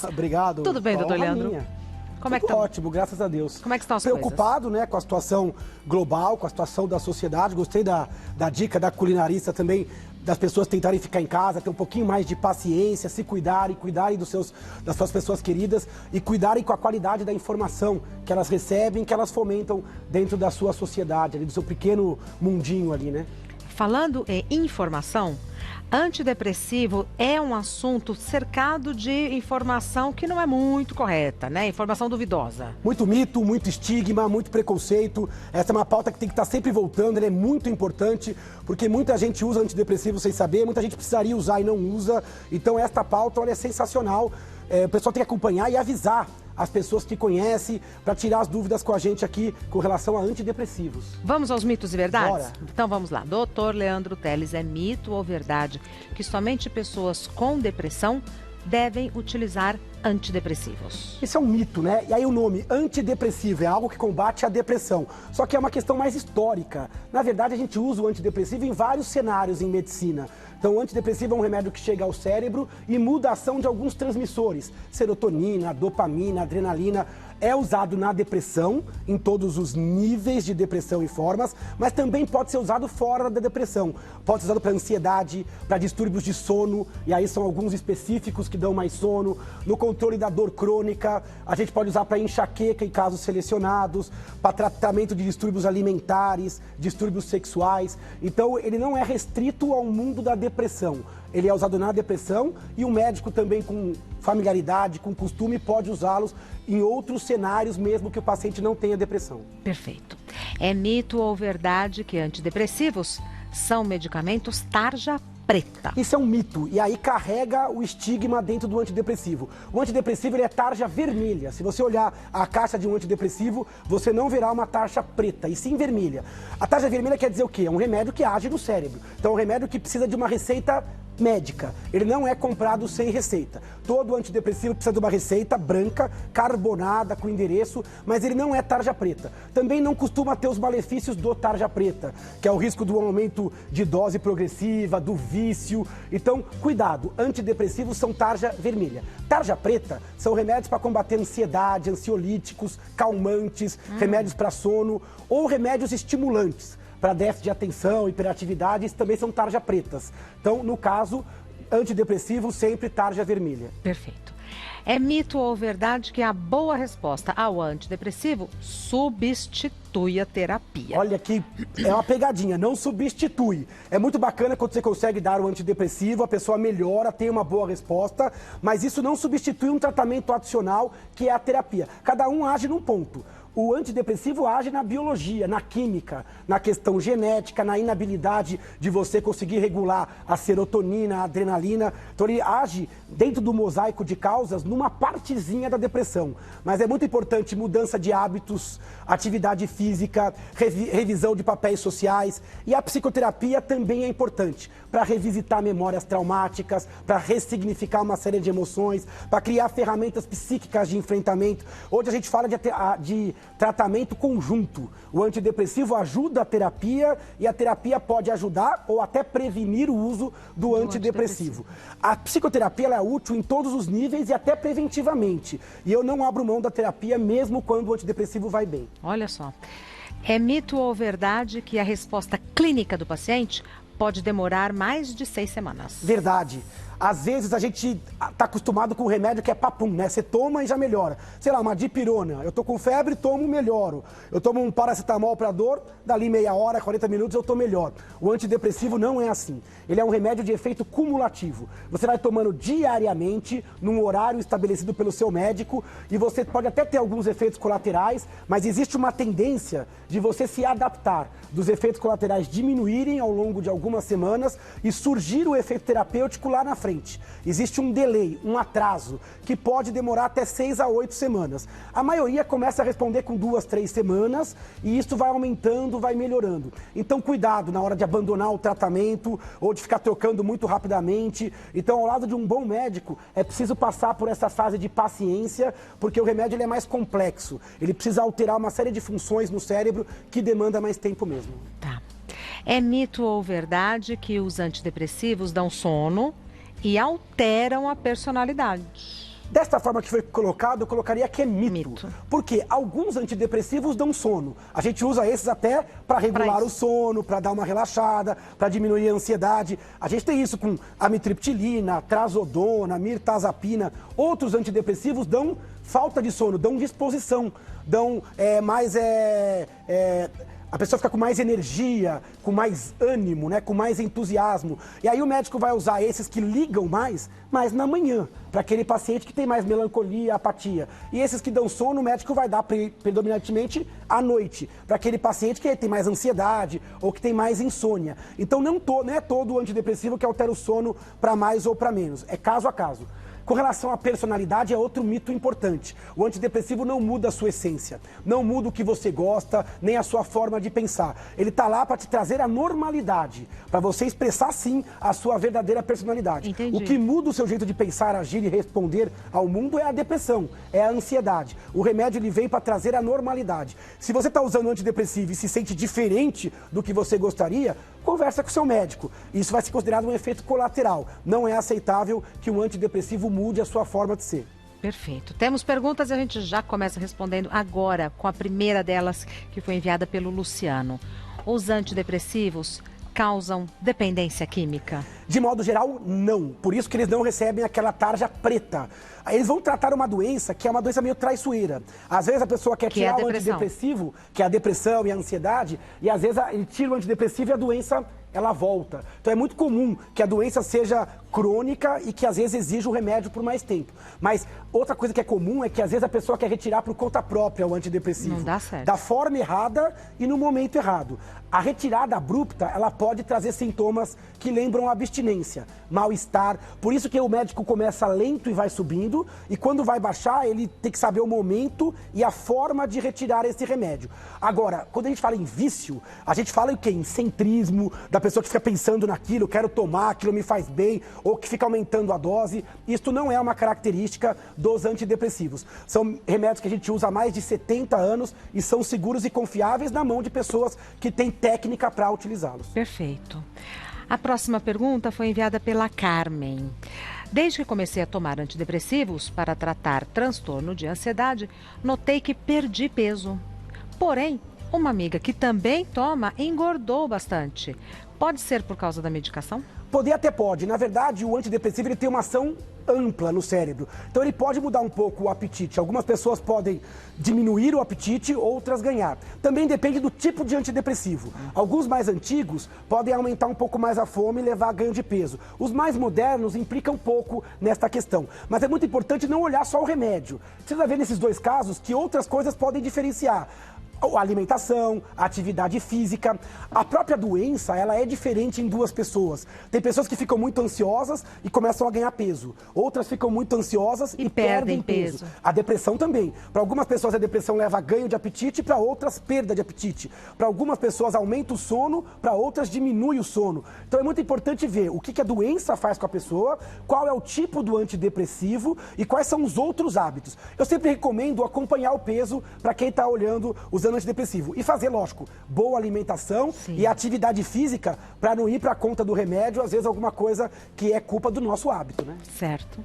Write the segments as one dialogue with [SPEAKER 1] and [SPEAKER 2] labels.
[SPEAKER 1] Obrigado.
[SPEAKER 2] Tudo bem, doutor Leandro?
[SPEAKER 1] Minha.
[SPEAKER 2] Como é que
[SPEAKER 1] Tudo
[SPEAKER 2] tá?
[SPEAKER 1] ótimo, graças a Deus.
[SPEAKER 2] Como é que estão as
[SPEAKER 1] Preocupado, né, com a situação global, com a situação da sociedade. Gostei da dica da culinarista também, das pessoas tentarem ficar em casa, ter um pouquinho mais de paciência, se cuidarem das suas pessoas queridas e cuidarem com a qualidade da informação que elas recebem, que elas fomentam dentro da sua sociedade, ali, do seu pequeno mundinho ali, né?
[SPEAKER 2] Falando em informação, antidepressivo é um assunto cercado de informação que não é muito correta, né? Informação duvidosa.
[SPEAKER 1] Muito mito, muito estigma, muito preconceito. Essa é uma pauta que tem que estar sempre voltando, ela é muito importante, porque muita gente usa antidepressivo sem saber, muita gente precisaria usar e não usa. Então esta pauta, olha, é sensacional. O pessoal tem que acompanhar e avisar as pessoas que conhecem para tirar as dúvidas com a gente aqui com relação a antidepressivos.
[SPEAKER 2] Vamos aos mitos e verdades?
[SPEAKER 1] Bora.
[SPEAKER 2] Então vamos lá. Doutor Leandro Teles, é mito ou verdade que somente pessoas com depressão devem utilizar antidepressivos?
[SPEAKER 1] Isso é um mito, né? E aí o nome antidepressivo é algo que combate a depressão. Só que é uma questão mais histórica. Na verdade, a gente usa o antidepressivo em vários cenários em medicina. Então, o antidepressivo é um remédio que chega ao cérebro e muda a ação de alguns transmissores. Serotonina, dopamina, adrenalina. É usado na depressão, em todos os níveis de depressão e formas, mas também pode ser usado fora da depressão. Pode ser usado para ansiedade, para distúrbios de sono, e aí são alguns específicos que dão mais sono. No controle da dor crônica, a gente pode usar para enxaqueca em casos selecionados, para tratamento de distúrbios alimentares, distúrbios sexuais. Então, ele não é restrito ao mundo da depressão. Ele é usado na depressão e o médico também com familiaridade, com costume, pode usá-los em outros cenários, mesmo que o paciente não tenha depressão.
[SPEAKER 2] Perfeito. É mito ou verdade que antidepressivos são medicamentos tarja preta?
[SPEAKER 1] Isso é um mito, e aí carrega o estigma dentro do antidepressivo. O antidepressivo ele é tarja vermelha. Se você olhar a caixa de um antidepressivo, você não verá uma tarja preta, e sim vermelha. A tarja vermelha quer dizer o quê? É um remédio que age no cérebro. Então é um remédio que precisa de uma receita médica. Ele não é comprado sem receita. Todo antidepressivo precisa de uma receita branca, carbonada, com endereço, mas ele não é tarja preta. Também não costuma ter os malefícios do tarja preta, que é o risco do aumento de dose progressiva, do vício. Então, cuidado, antidepressivos são tarja vermelha. Tarja preta são remédios para combater ansiedade, ansiolíticos, calmantes, remédios para sono ou remédios estimulantes. Para déficit de atenção, hiperatividade, também são tarja pretas. Então, no caso, antidepressivo, sempre tarja vermelha.
[SPEAKER 2] Perfeito. É mito ou verdade que a boa resposta ao antidepressivo substitui a terapia?
[SPEAKER 1] Olha que é uma pegadinha, não substitui. É muito bacana quando você consegue dar o antidepressivo, a pessoa melhora, tem uma boa resposta, mas isso não substitui um tratamento adicional que é a terapia. Cada um age num ponto. O antidepressivo age na biologia, na química, na questão genética, na inabilidade de você conseguir regular a serotonina, a adrenalina. Então ele age dentro do mosaico de causas numa partezinha da depressão. Mas é muito importante mudança de hábitos, atividade física, revisão de papéis sociais. E a psicoterapia também é importante para revisitar memórias traumáticas, para ressignificar uma série de emoções, para criar ferramentas psíquicas de enfrentamento. Hoje a gente fala de tratamento conjunto. O antidepressivo ajuda a terapia e a terapia pode ajudar ou até prevenir o uso do antidepressivo. A psicoterapia ela é útil em todos os níveis e até preventivamente. E eu não abro mão da terapia mesmo quando o antidepressivo vai bem.
[SPEAKER 2] Olha só. É mito ou verdade que a resposta clínica do paciente pode demorar mais de 6 semanas?
[SPEAKER 1] Verdade. Às vezes a gente está acostumado com o remédio que é papum, né? Você toma e já melhora. Sei lá, uma dipirona. Eu tô com febre, tomo, melhoro. Eu tomo um paracetamol para dor, dali meia hora, 40 minutos eu tô melhor. O antidepressivo não é assim. Ele é um remédio de efeito cumulativo. Você vai tomando diariamente, num horário estabelecido pelo seu médico, e você pode até ter alguns efeitos colaterais, mas existe uma tendência de você se adaptar, dos efeitos colaterais diminuírem ao longo de algumas semanas e surgir o efeito terapêutico lá na frente. Existe um delay, um atraso, que pode demorar até 6 a 8 semanas. A maioria começa a responder com 2, 3 semanas e isso vai aumentando, vai melhorando. Então, cuidado na hora de abandonar o tratamento ou de ficar trocando muito rapidamente. Então, ao lado de um bom médico, é preciso passar por essa fase de paciência, porque o remédio ele é mais complexo. Ele precisa alterar uma série de funções no cérebro que demanda mais tempo mesmo.
[SPEAKER 2] Tá. É mito ou verdade que os antidepressivos dão sono e alteram a personalidade?
[SPEAKER 1] Desta forma que foi colocado, eu colocaria que é mito. Porque alguns antidepressivos dão sono. A gente usa esses até para regular o sono, para dar uma relaxada, para diminuir a ansiedade. A gente tem isso com amitriptilina, trazodona, mirtazapina. Outros antidepressivos dão falta de sono, dão disposição, dão mais... A pessoa fica com mais energia, com mais ânimo, né? Com mais entusiasmo. E aí o médico vai usar esses que ligam mais na manhã, para aquele paciente que tem mais melancolia, apatia. E esses que dão sono, o médico vai dar predominantemente à noite, para aquele paciente que tem mais ansiedade ou que tem mais insônia. Então não é todo antidepressivo que altera o sono para mais ou para menos, é caso a caso. Com relação à personalidade, é outro mito importante. O antidepressivo não muda a sua essência, não muda o que você gosta, nem a sua forma de pensar. Ele está lá para te trazer a normalidade, para você expressar, sim, a sua verdadeira personalidade.
[SPEAKER 2] Entendi.
[SPEAKER 1] O que muda o seu jeito de pensar, agir e responder ao mundo é a depressão, é a ansiedade. O remédio ele vem para trazer a normalidade. Se você está usando antidepressivo e se sente diferente do que você gostaria, conversa com o seu médico. Isso vai ser considerado um efeito colateral. Não é aceitável que um antidepressivo mude a sua forma de ser.
[SPEAKER 2] Perfeito. Temos perguntas e a gente já começa respondendo agora com a primeira delas, que foi enviada pelo Luciano. Os antidepressivos causam dependência química?
[SPEAKER 1] De modo geral, não. Por isso que eles não recebem aquela tarja preta. Eles vão tratar uma doença que é uma doença meio traiçoeira. Às vezes a pessoa quer tirar o antidepressivo, que é a depressão e a ansiedade, e às vezes ele tira o antidepressivo e a doença ela volta. Então é muito comum que a doença seja crônica e que às vezes exija o remédio por mais tempo. Mas outra coisa que é comum é que às vezes a pessoa quer retirar por conta própria o antidepressivo.
[SPEAKER 2] Não dá certo.
[SPEAKER 1] Da forma errada e no momento errado. A retirada abrupta, ela pode trazer sintomas que lembram abstinência, mal-estar. Por isso que o médico começa lento e vai subindo, e quando vai baixar, ele tem que saber o momento e a forma de retirar esse remédio. Agora, quando a gente fala em vício, a gente fala em quê? Em centrismo, da pessoa que fica pensando naquilo, quero tomar, aquilo me faz bem, ou que fica aumentando a dose. Isto não é uma característica dos antidepressivos. São remédios que a gente usa há mais de 70 anos e são seguros e confiáveis na mão de pessoas que têm técnica para utilizá-los.
[SPEAKER 2] Perfeito. A próxima pergunta foi enviada pela Carmen. Desde que comecei a tomar antidepressivos para tratar transtorno de ansiedade, notei que perdi peso. Porém, uma amiga que também toma engordou bastante. Pode ser por causa da medicação?
[SPEAKER 1] Poder até pode. Na verdade, o antidepressivo ele tem uma ação ampla no cérebro. Então ele pode mudar um pouco o apetite. Algumas pessoas podem diminuir o apetite, outras ganhar. Também depende do tipo de antidepressivo. Alguns mais antigos podem aumentar um pouco mais a fome e levar a ganho de peso. Os mais modernos implicam um pouco nesta questão. Mas é muito importante não olhar só o remédio. Você vai ver nesses dois casos que outras coisas podem diferenciar. A alimentação, a atividade física. A própria doença, ela é diferente em duas pessoas. Tem pessoas que ficam muito ansiosas e começam a ganhar peso. Outras ficam muito ansiosas e perdem peso. A depressão também. Para algumas pessoas a depressão leva a ganho de apetite, para outras perda de apetite. Para algumas pessoas aumenta o sono, para outras diminui o sono. Então é muito importante ver o que a doença faz com a pessoa, qual é o tipo do antidepressivo e quais são os outros hábitos. Eu sempre recomendo acompanhar o peso para quem está olhando usando antidepressivo. E fazer, lógico, boa alimentação e atividade física para não ir para a conta do remédio, às vezes alguma coisa que é culpa do nosso hábito, né?
[SPEAKER 2] Certo.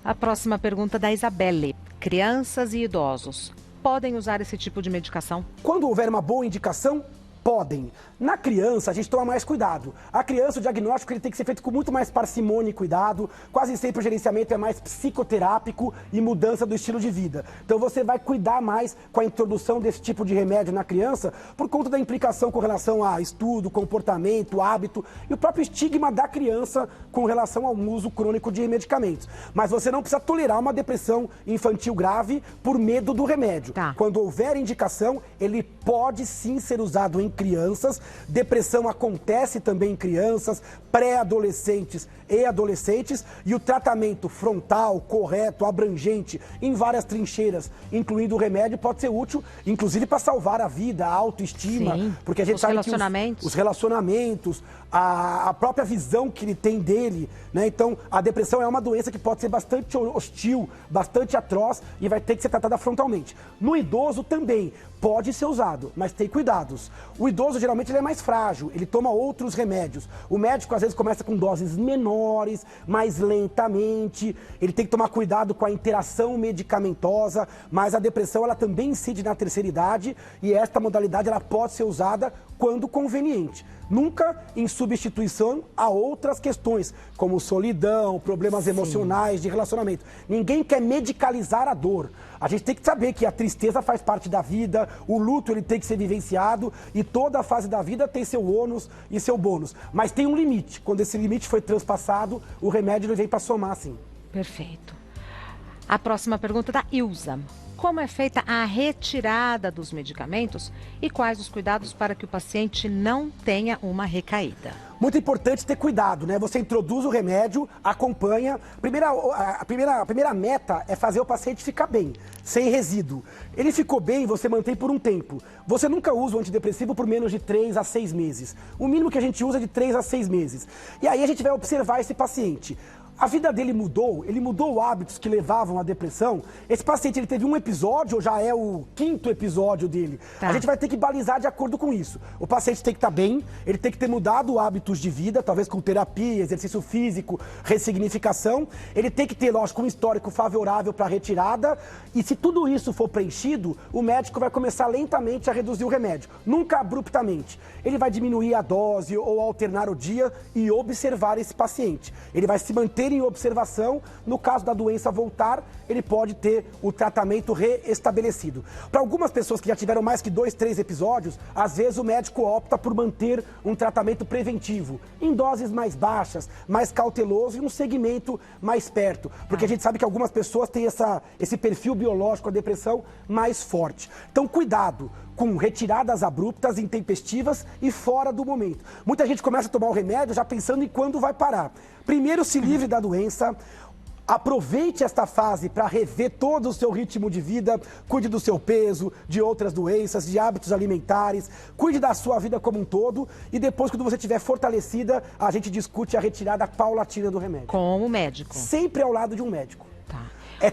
[SPEAKER 2] A próxima pergunta da Isabelle. Crianças e idosos podem usar esse tipo de medicação?
[SPEAKER 1] Quando houver uma boa indicação, podem. Na criança, a gente toma mais cuidado. A criança, o diagnóstico ele tem que ser feito com muito mais parcimônia e cuidado. Quase sempre o gerenciamento é mais psicoterápico e mudança do estilo de vida. Então você vai cuidar mais com a introdução desse tipo de remédio na criança por conta da implicação com relação a estudo, comportamento, hábito e o próprio estigma da criança com relação ao uso crônico de medicamentos. Mas você não precisa tolerar uma depressão infantil grave por medo do remédio. Quando houver indicação, ele pode sim ser usado em crianças. Depressão acontece também em crianças, pré-adolescentes e adolescentes, e o tratamento frontal, correto, abrangente, em várias trincheiras, incluindo o remédio, pode ser útil, inclusive para salvar a vida, a autoestima, porque a gente sabe que os relacionamentos, a própria visão que ele tem dele, né? Então, a depressão é uma doença que pode ser bastante hostil, bastante atroz e vai ter que ser tratada frontalmente. No idoso também pode ser usado, mas tem cuidados. O idoso, geralmente, ele é mais frágil, ele toma outros remédios. O médico, às vezes, começa com doses menores, menores, mais lentamente. Ele tem que tomar cuidado com a interação medicamentosa, mas a depressão ela também incide na terceira idade e esta modalidade ela pode ser usada quando conveniente. Nunca em substituição a outras questões, como solidão, problemas emocionais, de relacionamento. Ninguém quer medicalizar a dor. A gente tem que saber que a tristeza faz parte da vida, o luto ele tem que ser vivenciado e toda a fase da vida tem seu ônus e seu bônus. Mas tem um limite. Quando esse limite foi transpassado, o remédio ele vem para somar, sim.
[SPEAKER 2] Perfeito. A próxima pergunta é da Ilza. Como é feita a retirada dos medicamentos e quais os cuidados para que o paciente não tenha uma recaída?
[SPEAKER 1] Muito importante ter cuidado, né? Você introduz o remédio, acompanha. A primeira meta é fazer o paciente ficar bem, sem resíduo. Ele ficou bem, você mantém por um tempo. Você nunca usa o antidepressivo por menos de 3 a 6 meses. O mínimo que a gente usa é de 3 a 6 meses. E aí a gente vai observar esse paciente. A vida dele mudou, ele mudou hábitos que levavam à depressão. Esse paciente ele teve um episódio, ou já é o 5º episódio dele. Tá. A gente vai ter que balizar de acordo com isso. O paciente tem que estar bem, ele tem que ter mudado hábitos de vida, talvez com terapia, exercício físico, ressignificação. Ele tem que ter, lógico, um histórico favorável para a retirada. E se tudo isso for preenchido, o médico vai começar lentamente a reduzir o remédio. Nunca abruptamente. Ele vai diminuir a dose ou alternar o dia e observar esse paciente. Ele vai se manter em observação, no caso da doença voltar, ele pode ter o tratamento reestabelecido. Para algumas pessoas que já tiveram mais que 2, 3 episódios, às vezes o médico opta por manter um tratamento preventivo, em doses mais baixas, mais cauteloso e um segmento mais perto, porque a gente sabe que algumas pessoas têm esse perfil biológico, a depressão, mais forte. Então, cuidado com retiradas abruptas, intempestivas e fora do momento. Muita gente começa a tomar o remédio já pensando em quando vai parar. Primeiro, se livre da doença. Aproveite esta fase para rever todo o seu ritmo de vida, cuide do seu peso, de outras doenças, de hábitos alimentares, cuide da sua vida como um todo e depois, quando você estiver fortalecida, a gente discute a retirada paulatina do remédio.
[SPEAKER 2] Com o médico.
[SPEAKER 1] Sempre ao lado de um médico.
[SPEAKER 2] Tá.
[SPEAKER 1] É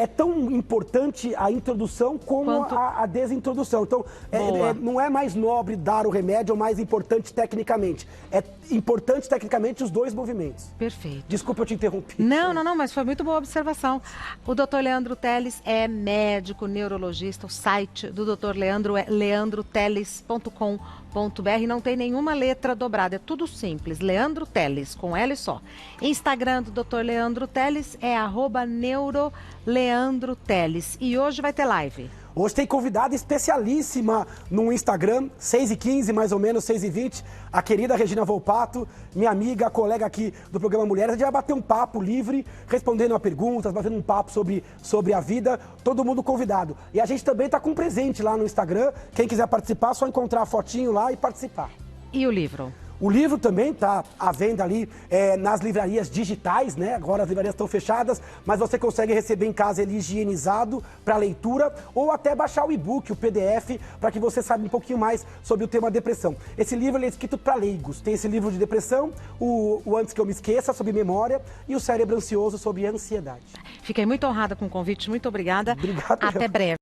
[SPEAKER 1] tão importante a introdução como a desintrodução. Então, não é mais nobre dar o remédio, é o mais importante tecnicamente. É importante tecnicamente os dois movimentos.
[SPEAKER 2] Perfeito.
[SPEAKER 1] Desculpa eu te interromper.
[SPEAKER 2] Não, mas foi muito boa observação. O Dr. Leandro Teles é médico neurologista. O site do Dr. Leandro é leandroteles.com.br. Não tem nenhuma letra dobrada, é tudo simples. Leandro Teles, com L só. Instagram do Dr. Leandro Teles é @neuroleandroteles. E hoje vai ter live.
[SPEAKER 1] Hoje tem convidada especialíssima no Instagram, 6h15, mais ou menos, 6h20, a querida Regina Volpato, minha amiga, colega aqui do programa Mulheres. A gente vai bater um papo livre, respondendo a perguntas, batendo um papo sobre a vida, todo mundo convidado. E a gente também está com um presente lá no Instagram, quem quiser participar, é só encontrar a fotinho lá e participar.
[SPEAKER 2] E o livro?
[SPEAKER 1] O livro também está à venda ali nas livrarias digitais, né? Agora as livrarias estão fechadas, mas você consegue receber em casa ele higienizado para leitura ou até baixar o e-book, o PDF, para que você saiba um pouquinho mais sobre o tema depressão. Esse livro ele é escrito para leigos. Tem esse livro de depressão, o Antes que eu me esqueça, sobre memória, e o Cérebro Ansioso, sobre ansiedade.
[SPEAKER 2] Fiquei muito honrada com o convite, muito obrigada.
[SPEAKER 1] Obrigado.
[SPEAKER 2] Até breve.